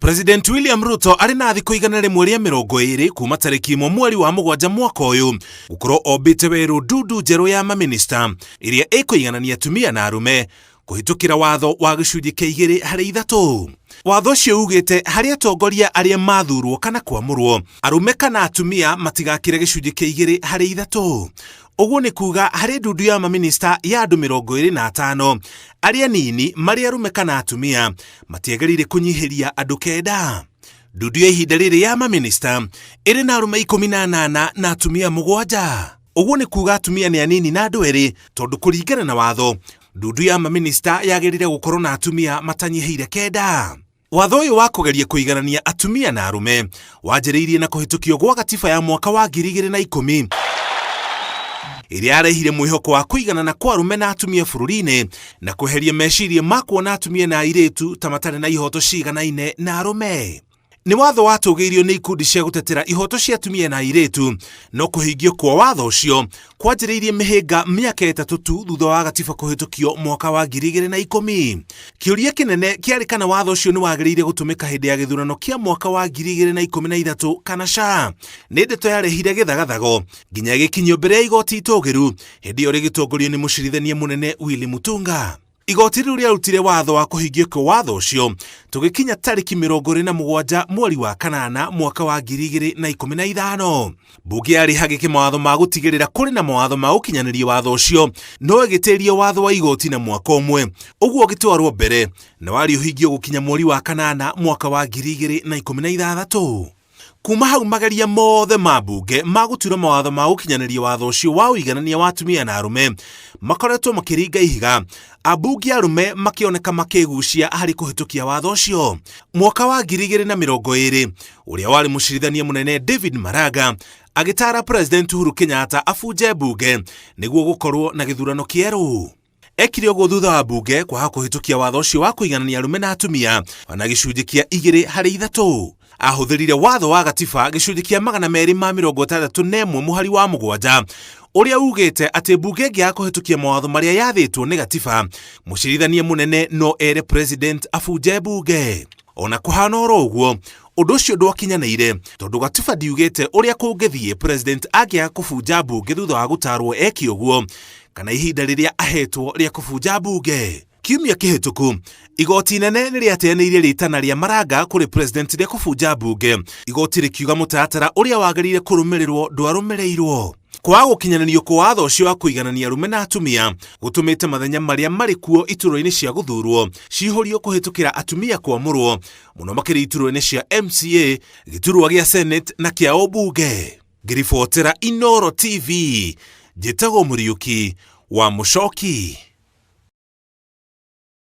President William Ruto ari na thikũ igana rĩmwe rĩa 20 kuma tarĩki 1 mweri wa mũgwanja mwaka ũyũ gũkorwo ombĩte werũ ndundu njerũ ya maminista ĩrĩa ĩkũiganania atumia na arume kũhĩtũkĩra watho wa gĩcunjĩ kĩa 2/3. Watho ũcio ugĩte harĩ atongoria arĩa mathurwo kana kwamũrwo arume kana atumia matigakĩre gĩcunjĩ kĩa 2/3. Ũguo nĩ kuga harĩ ndundu ya maminista ya andũ 25 arĩa nini marĩ arume kana atumia matiagĩrĩire kũnyihĩria andũ 9. Ndundu ya ihinda rĩrĩ ya maminista ĩrĩ na arume 18 na atumia 7. Ũguo nĩ kuga atumia nĩ anini na andũ erĩ tondũ kũringana na watho ndundu ya maminista yagĩrĩire gũkorwo na atumia matanyihĩire 9. Watho ũyũ wa kũgeria kũiganania atumia na arume wanjĩrĩirie na kũhĩtũkio gwa gatiba ya mwaka wa 2010 ĩrĩa yarehire mwĩhoko wa kũiganana kwa arume na atumia bũrũri-inĩ na kweheria meciria ma kuona atumia na airĩtu ta matarĩ na ihoto ciganaine na arume. Nĩ watho watũgĩirio nĩ ikundi cia gũtetera ihoto cia atumia na airĩtu, no kũhingio kwa watho ũcio kwanjĩrĩirie mĩhĩnga mĩaka 3 tu thutha wa gatiba kũhĩtũkio mwaka wa 2010. Kĩũria kĩnene kĩarĩ kana watho ũcio nĩ wagĩrĩire gũtũmĩka hĩndĩ ya gĩthurano kĩa mwaka wa 2013 kana ca. Nĩ ndeto yarehire gĩthagathago nginya gĩkinyio mbere ya igoti itũgĩru hĩndĩ ĩyo rĩgĩtongorio nĩ mũcirithania mũnene Willy Mutunga. Igoti rĩu rĩarutire watho wa kũhingio kwa watho ũcio tũgĩkinya tarĩki 27 mweri wa kanana mwaka wa 2015. Mbunge yarĩhagĩke mawatho ma gũtigĩrĩra kũrĩ na mawatho ma ũkinyanĩria watho ũcio no ĩgĩtĩrie watho wa igoti na mwaka ũmwe, ũguo ũgĩtwarwo mbere na warĩũhingio gũkinya mweri wa kanana mwaka wa 2016. Kuma hau mageria mothe ma mbunge ma gũtura mawatho ma ũkinyanĩria watho ũcio wa ũiganania wa atumia na arume makoretwo makĩringa ihiga, ambunge arume makĩoneka makĩgucia harĩ kũhĩtũkia watho ũcio. Mwaka wa 2020 ũrĩa warĩ mũcirithania mũnene David Maraga agĩtara President Uhuru Kenyatta abunje mbunge nĩguo gũkorwo na gĩthurano kĩerũ. Ekire ũguo thutha wa mbunge kwaga kũhĩtũkia watho ũcio wa kũiganania arume na atumia na gĩcunjĩ kĩa 2/3. Ahũthĩrire watho wa gatiba gĩcunjĩ kĩa 261 mũhari wa 7 ũrĩa ugĩte atĩ mbunge ĩngĩaga kũhĩtũkia mawatho marĩa yathĩtwo nĩ gatiba, mũcirithania mũnene no ere President abunje mbunge. Ona kũhana oro ũguo, ũndũ ũcio ndwakinyanĩire tondũ gatiba ndiugĩte ũrĩa kũngĩthiĩ President angĩaga kũbunja mbunge thutha wa gũtarwo eke ũguo kana ihinda rĩrĩa ahetwo rĩa kũbunja mbunge. Kiumia kĩhĩtũku, igoti inene nĩ rĩateanĩirie rĩtana rĩa Maraga kũrĩ President rĩa kũbunja mbunge. Igoti rĩkiuga mũtaratara ũrĩa wagĩrĩire kũrũmĩrĩrwo ndwarũmĩrĩirwo. Kwaga gũkinyanĩrio kwa watho ũcio wa kũiganania arume na atumia gũtũmĩte mathenya marĩa marĩ kuo iturwa-inĩ cia gũthurwo cihũrio kũhĩtũkĩra atumia kwamũrwo, mũno makĩria iturwa-inĩ cia MCA, gĩturwa gĩa Senate na kĩa ũmbunge. Ngĩribotera Inooro TV, njĩtagwo Mũriũki wa Mũchoki.